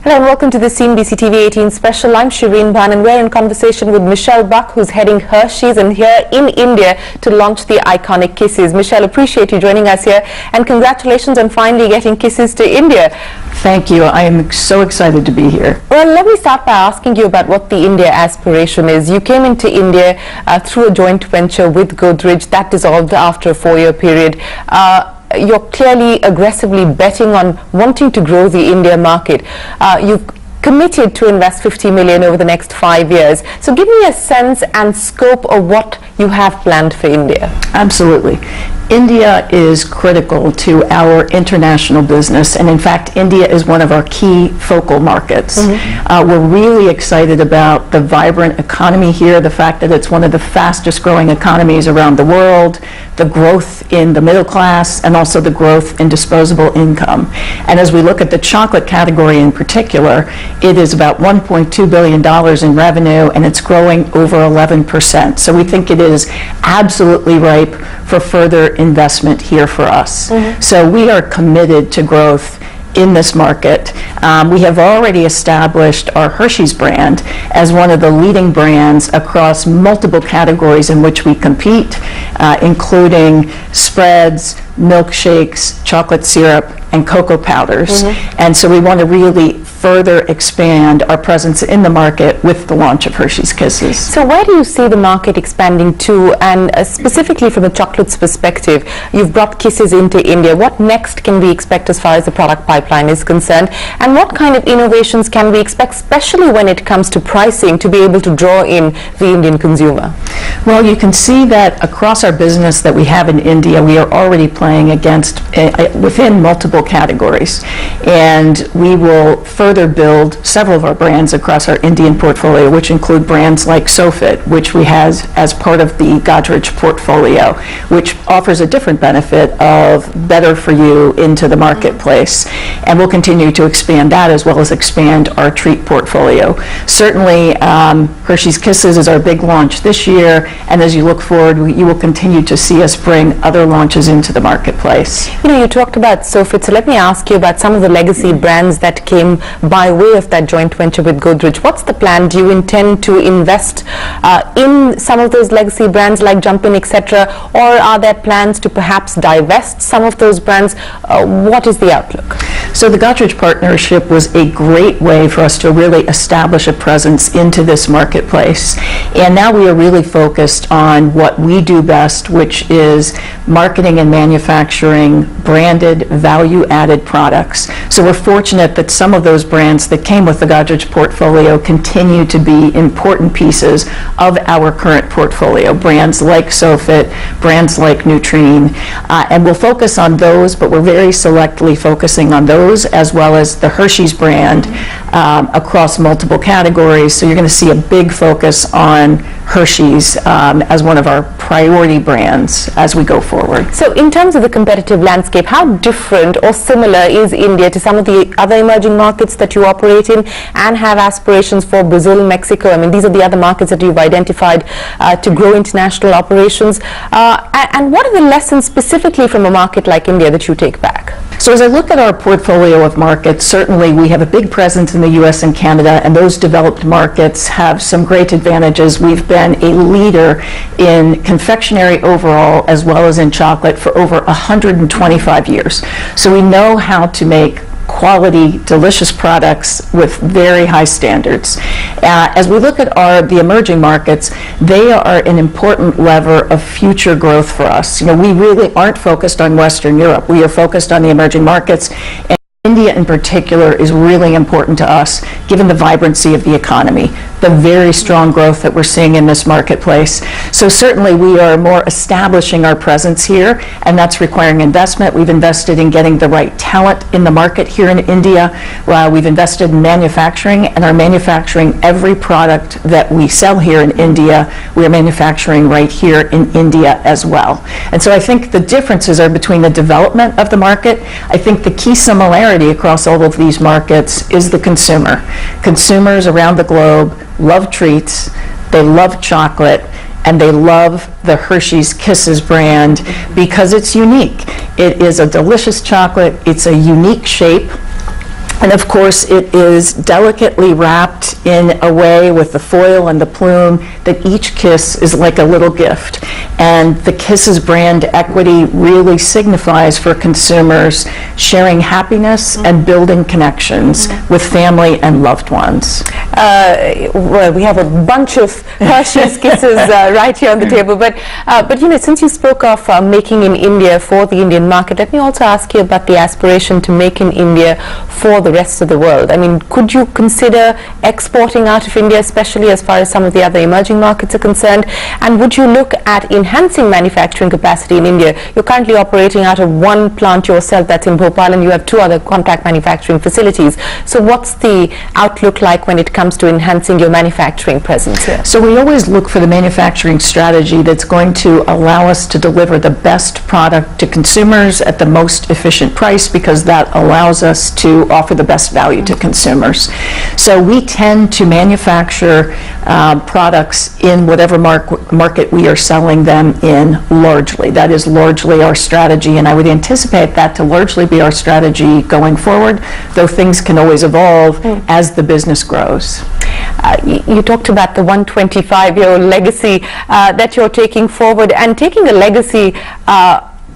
Hello and welcome to the CNBC TV 18 special. I'm Shireen Bhan and we're in conversation with Michelle Buck, who's heading Hershey's and here in India to launch the iconic Kisses. Michelle, appreciate you joining us here and congratulations on finally getting Kisses to India. Thank you. I am so excited to be here. Well, let me start by asking you about what the India aspiration is. You came into India through a joint venture with Godrej that dissolved after a 4-year period. You're clearly aggressively betting on wanting to grow the India market. You've committed to invest 50 million over the next 5 years. So give me a sense and scope of what you have planned for India. Absolutely. India is critical to our international business, and in fact India is one of our key focal markets. We're really excited about the vibrant economy here, the fact that it's one of the fastest growing economies around the world, the growth in the middle class, and also the growth in disposable income. And as we look at the chocolate category in particular, it is about $1.2 billion in revenue, and it's growing over 11%. So we think it is absolutely ripe for further investment here for us. So we are committed to growth in this market. We have already established our Hershey's brand as one of the leading brands across multiple categories in which we compete, including spreads, milkshakes, chocolate syrup, and cocoa powders. And so we want to really further expand our presence in the market with the launch of Hershey's Kisses. So where do you see the market expanding to, and specifically from the chocolates perspective? You've brought Kisses into India. What next can we expect as far as the product pipeline is concerned? And what kind of innovations can we expect, especially when it comes to pricing, to be able to draw in the Indian consumer? Well, you can see that across our business that we have in India, we are already playing against within multiple categories, and we will further build several of our brands across our Indian portfolio, which include brands like Sofit, which we have as part of the Godrej portfolio, which offers a different benefit of better for you into the marketplace, and we'll continue to expand that as well as expand our treat portfolio. Certainly Hershey's Kisses is our big launch this year, and as you look forward, you will continue to see us bring other launches into the marketplace. You know, you talked about Sofit, so let me ask you about some of the legacy brands that came by way of that joint venture with Godrej. What's the plan? Do you intend to invest in some of those legacy brands like Jumpin', etc., or are there plans to perhaps divest some of those brands? What is the outlook? So the Godrej partnership was a great way for us to really establish a presence into this marketplace, and now we are really focused on what we do best, which is marketing and manufacturing branded value-added products. So we're fortunate that some of those brands that came with the Godrej portfolio continue to be important pieces of our current portfolio. Brands like Sofit, brands like Nutrine, and we'll focus on those, but we're very selectively focusing on those as well as the Hershey's brand across multiple categories. So you're going to see a big focus on Hershey's as one of our priority brands as we go forward. So in terms of the competitive landscape, how different or similar is India to some of the other emerging markets that you operate in and have aspirations for? Brazil, Mexico, I mean, these are the other markets that you've identified to grow international operations. And what are the lessons specifically from a market like India that you take back? So as I look at our portfolio of markets, certainly we have a big presence in the US and Canada, and those developed markets have some great advantages. We've been a leader in confectionery overall as well as in chocolate for over 125 years. So we know how to make quality, delicious products with very high standards. As we look at the emerging markets, they are an important lever of future growth for us. You know, we really aren't focused on Western Europe. We are focused on the emerging markets. And India in particular is really important to us given the vibrancy of the economy, the very strong growth that we're seeing in this marketplace. So certainly we are more establishing our presence here, and that's requiring investment. We've invested in getting the right talent in the market here in India. We've invested in manufacturing, and are manufacturing every product that we sell here in India. We are manufacturing right here in India as well. And so I think the differences are between the development of the market. I think the key similarity across all of these markets is the consumer. Consumers around the globe love treats, they love chocolate, and they love the Hershey's Kisses brand because it's unique. It is a delicious chocolate, it's a unique shape, And of course, it is delicately wrapped in a way with the foil and the plume that each kiss is like a little gift. And the Kisses brand equity really signifies for consumers sharing happiness and building connections with family and loved ones. Well, we have a bunch of Hershey's Kisses right here on the table, but you know, since you spoke of making in India for the Indian market, let me also ask you about the aspiration to make in India for the rest of the world. I mean, could you consider exporting out of India, especially as far as some of the other emerging markets are concerned? And would you look at enhancing manufacturing capacity in India? You're currently operating out of one plant yourself, that's in Bhopal, and you have 2 other contract manufacturing facilities. So what's the outlook like when it comes to enhancing your manufacturing presence here? So we always look for the manufacturing strategy that's going to allow us to deliver the best product to consumers at the most efficient price, because that allows us to offer the best value to consumers. So we tend to manufacture products in whatever market we are selling them in largely. That is largely our strategy, and I would anticipate that to largely be our strategy going forward, though things can always evolve as the business grows. You talked about the 125-year-old legacy that you're taking forward, and taking a legacy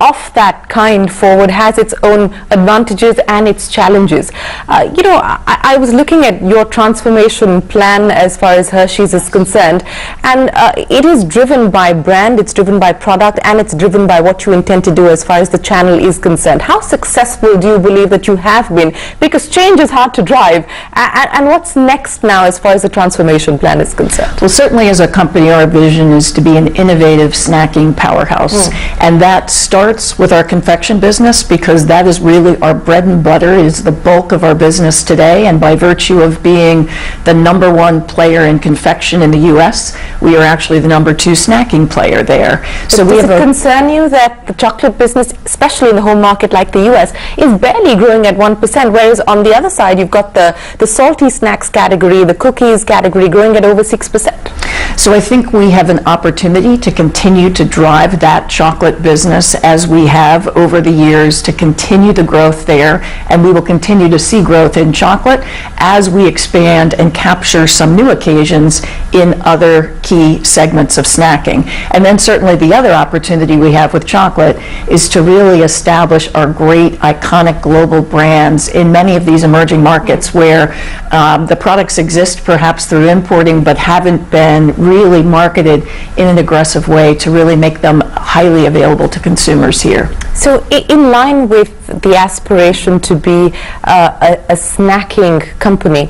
of that kind forward has its own advantages and its challenges. You know, I was looking at your transformation plan as far as Hershey's is concerned, and it is driven by brand, it's driven by product, and it's driven by what you intend to do as far as the channel is concerned. How successful do you believe that you have been? Because change is hard to drive, and what's next now as far as the transformation plan is concerned? Well, certainly as a company, our vision is to be an innovative snacking powerhouse, and that starts with our confection business, because that is really our bread and butter, is the bulk of our business today, and by virtue of being the #1 player in confection in the U.S., we are actually the #2 snacking player there. So does it concern you that the chocolate business, especially in the home market like the U.S., is barely growing at 1%, whereas on the other side you've got the salty snacks category, the cookies category growing at over 6%? So I think we have an opportunity to continue to drive that chocolate business as we have over the years, to continue the growth there, and we will continue to see growth in chocolate as we expand and capture some new occasions in other key segments of snacking. And then certainly the other opportunity we have with chocolate is to really establish our great iconic global brands in many of these emerging markets where the products exist perhaps through importing but haven't been really marketed in an aggressive way to really make them highly available to consumers here. So in line with the aspiration to be a snacking company,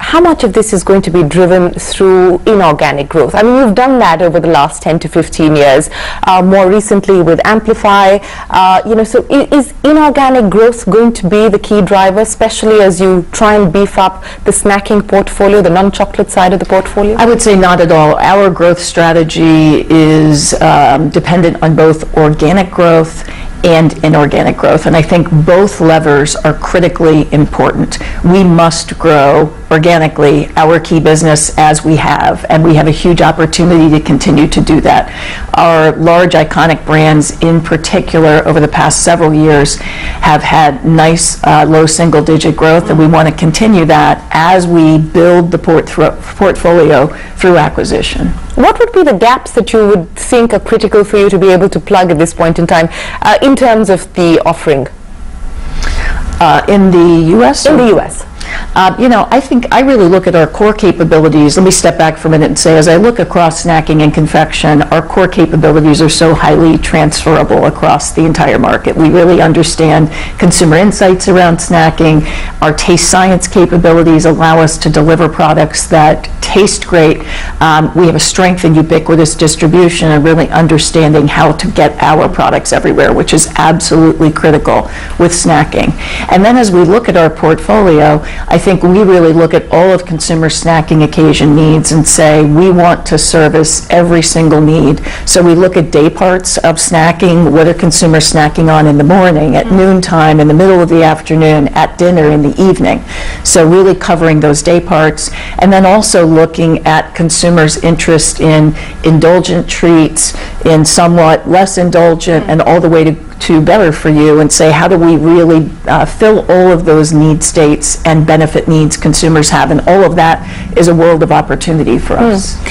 how much of this is going to be driven through inorganic growth? I mean, you've done that over the last 10 to 15 years, more recently with Amplify. You know, so is inorganic growth going to be the key driver, especially as you try and beef up the snacking portfolio, the non-chocolate side of the portfolio? I would say not at all. Our growth strategy is dependent on both organic growth and inorganic growth, and I think both levers are critically important. We must grow organically our key business as we have, and we have a huge opportunity to continue to do that. Our large iconic brands in particular over the past several years have had nice low single-digit growth, and we want to continue that as we build the portfolio through acquisition. What would be the gaps that you would think are critical for you to be able to plug at this point in time in terms of the offering? In the U.S.? In the U.S. You know, I think I really look at our core capabilities. Let me step back for a minute and say, as I look across snacking and confection, our core capabilities are so highly transferable across the entire market. We really understand consumer insights around snacking. Our taste science capabilities allow us to deliver products that taste great. We have a strength in ubiquitous distribution and really understanding how to get our products everywhere, which is absolutely critical with snacking. And then as we look at our portfolio, I think we really look at all of consumer snacking occasion needs and say we want to service every single need. So we look at day parts of snacking. What are consumers snacking on in the morning, at noontime, in the middle of the afternoon, at dinner, in the evening? So really covering those day parts, and then also looking at consumers' interest in indulgent treats, in somewhat less indulgent, and all the way to better for you, and say how do we really fill all of those need states and benefit needs consumers have, and all of that is a world of opportunity for us.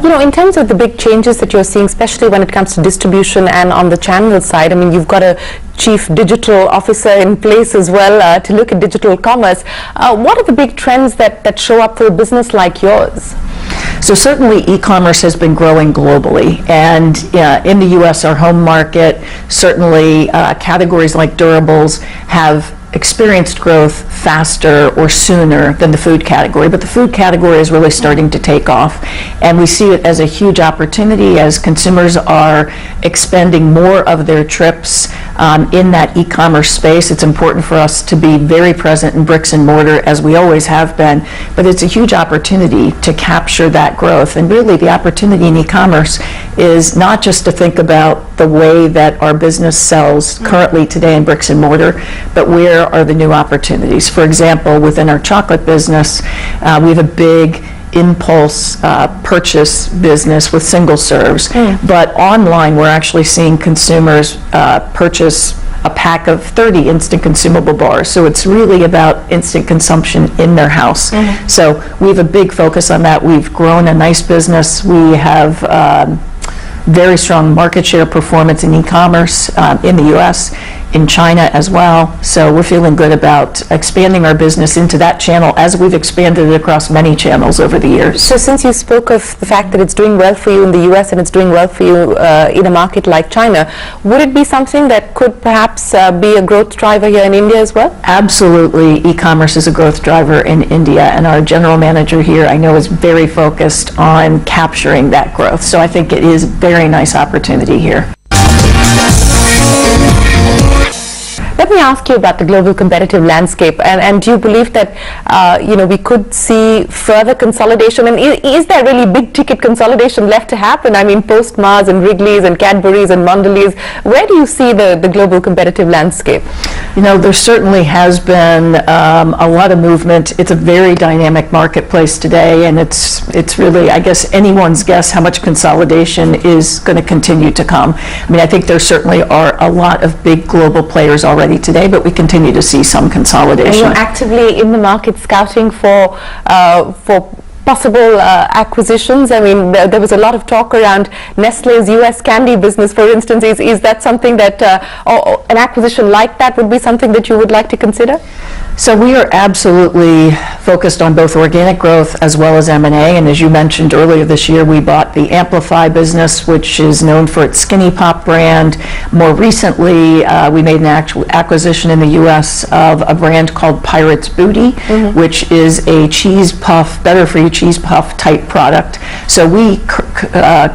You know, in terms of the big changes that you're seeing, especially when it comes to distribution and on the channel side, I mean, you've got a chief digital officer in place as well to look at digital commerce. What are the big trends that show up for a business like yours? So certainly e-commerce has been growing globally, and in the U.S., our home market, certainly categories like durables have experienced growth faster or sooner than the food category, but the food category is really starting to take off, and we see it as a huge opportunity as consumers are expending more of their trips in that e-commerce space. It's important for us to be very present in bricks and mortar, as we always have been, but it's a huge opportunity to capture that growth. And really the opportunity in e-commerce is not just to think about the way that our business sells currently today in bricks and mortar, but where are the new opportunities. For example, within our chocolate business, we have a big impulse purchase business with single serves, but online we're actually seeing consumers purchase a pack of 30 instant consumable bars. So it's really about instant consumption in their house. So we have a big focus on that. We've grown a nice business. We have very strong market share performance in e-commerce in the U.S., in China as well. So we're feeling good about expanding our business into that channel as we've expanded it across many channels over the years. So since you spoke of the fact that it's doing well for you in the U.S. and it's doing well for you in a market like China, would it be something that could perhaps be a growth driver here in India as well? Absolutely. E-commerce is a growth driver in India, and our general manager here I know is very focused on capturing that growth. So I think it is a very nice opportunity here. Let me ask you about the global competitive landscape, and do you believe that we could see further consolidation, and is there really big ticket consolidation left to happen? I mean, post Mars and Wrigley's and Cadbury's and Mondelez, where do you see the global competitive landscape? You know, there certainly has been a lot of movement. It's a very dynamic marketplace today, and it's really, I guess, anyone's guess how much consolidation is going to continue to come. I mean, I think there certainly are a lot of big global players already today, but we continue to see some consolidation. And you're actively in the market scouting for possible acquisitions. I mean, there was a lot of talk around Nestle's US candy business, for instance. Is that something that, or an acquisition like that would be something that you would like to consider? So we are absolutely focused on both organic growth as well as M&A, and as you mentioned earlier this year, we bought the Amplify business, which is known for its Skinny Pop brand. More recently, we made an actual acquisition in the U.S. of a brand called Pirate's Booty, which is a cheese puff, better-for-you cheese puff type product. So we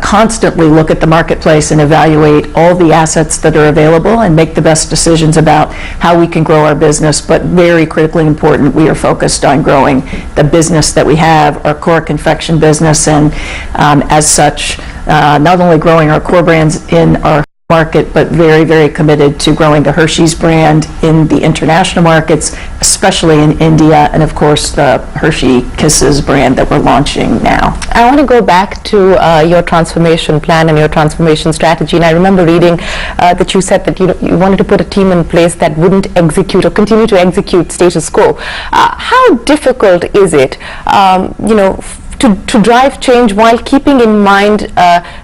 constantly look at the marketplace and evaluate all the assets that are available and make the best decisions about how we can grow our business, but very critically important, we are focused on growing the business that we have, our core confection business, and as such, not only growing our core brands in our market, but very, very committed to growing the Hershey's brand in the international markets, especially in India, and of course the Hershey Kisses brand that we're launching now. I want to go back to your transformation plan and your transformation strategy, and I remember reading that you said that you wanted to put a team in place that wouldn't execute or continue to execute status quo. How difficult is it, to drive change while keeping in mind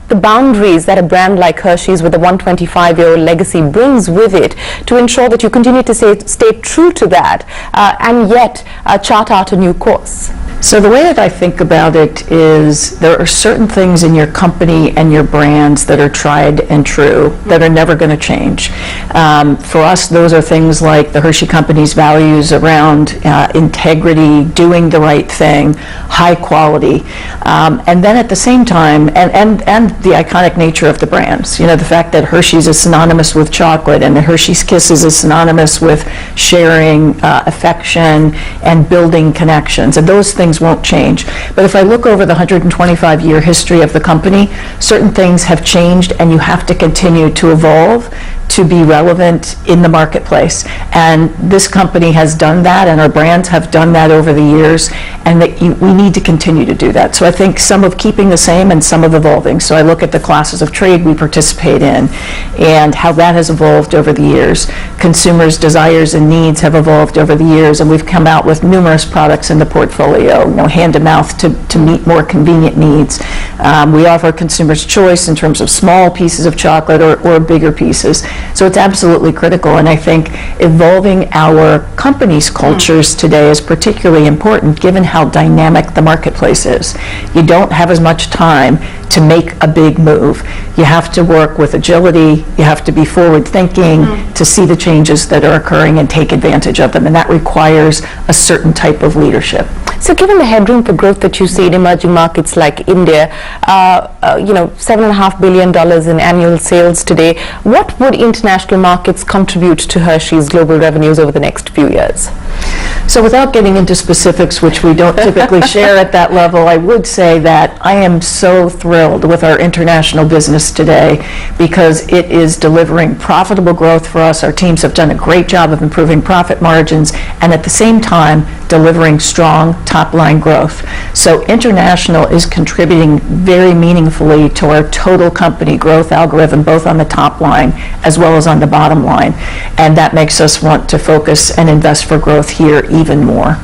the boundaries that a brand like Hershey's with a 125-year-old legacy brings with it, to ensure that you continue to stay true to that and yet chart out a new course? So the way that I think about it is there are certain things in your company and your brands that are tried and true that are never going to change. For us, those are things like the Hershey Company's values around integrity, doing the right thing, high quality, and then at the same time, and the iconic nature of the brands. You know, the fact that Hershey's is synonymous with chocolate and the Hershey's Kisses is synonymous with sharing, affection, and building connections, and those things won't change. But if I look over the 125-year history of the company, certain things have changed, and you have to continue to evolve to be relevant in the marketplace. And this company has done that, and our brands have done that over the years, and that we need to continue to do that. So I think some of keeping the same and some of evolving. So I look at the classes of trade we participate in and how that has evolved over the years. Consumers' desires and needs have evolved over the years, and we've come out with numerous products in the portfolio, you know, hand to mouth to meet more convenient needs. We offer consumers choice in terms of small pieces of chocolate or bigger pieces. So it's absolutely critical, and I think evolving our company's cultures today is particularly important given how dynamic the marketplace is. You don't have as much time to make a big move. You have to work with agility, you have to be forward thinking to see the changes that are occurring and take advantage of them, and that requires a certain type of leadership. So given the headroom for growth that you see in emerging markets like India, you know, $7.5 billion in annual sales today, what would international markets contribute to Hershey's global revenues over the next few years? So without getting into specifics, which we don't typically share at that level, I would say that I am so thrilled with our international business today because it is delivering profitable growth for us. Our teams have done a great job of improving profit margins and at the same time delivering strong top-line growth. So international is contributing very meaningfully to our total company growth algorithm, both on the top line as well as on the bottom line. And that makes us want to focus and invest for growth here even more.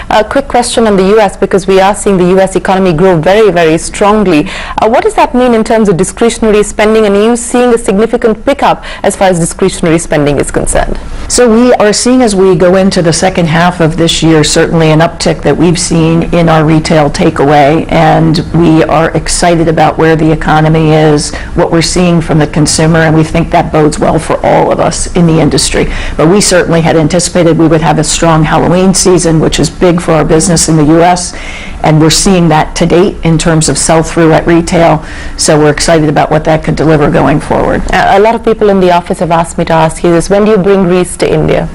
A quick question on the U.S., because we are seeing the U.S. economy grow very, very strongly. What does that mean in terms of discretionary spending, and are you seeing a significant pickup as far as discretionary spending is concerned? So we are seeing, as we go into the second half of this year, certainly an uptick that we've seen in our retail takeaway, and we are excited about where the economy is, what we're seeing from the consumer, and we think that bodes well for all of us in the industry. But we certainly had anticipated we would have a strong Halloween season, which is big for our business in the U.S., and we're seeing that to date in terms of sell-through at retail, so we're excited about what that could deliver going forward. A lot of people in the office have asked me to ask you this: when do you bring Reese to India?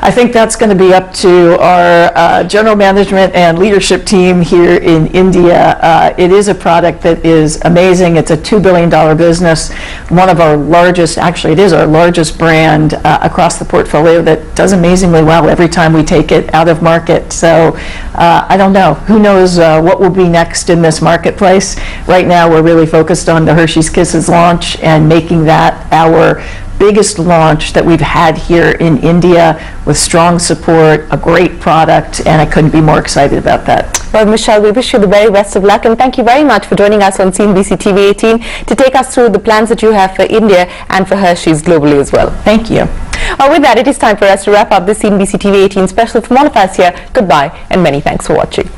I think that's going to be up to our general management and leadership team here in India. It is a product that is amazing. It's a $2 billion business, one of our largest, actually it is our largest brand across the portfolio that does amazingly well every time we take it out of market. So I don't know. Who knows what will be next in this marketplace. Right now we're really focused on the Hershey's Kisses launch and making that our biggest launch that we've had here in India with strong support, a great product, and I couldn't be more excited about that. Well, Michelle, we wish you the very best of luck, and thank you very much for joining us on CNBC TV 18 to take us through the plans that you have for India and for Hershey's globally as well. Thank you. With that, it is time for us to wrap up this CNBC TV 18 special. From all of us here, goodbye and many thanks for watching.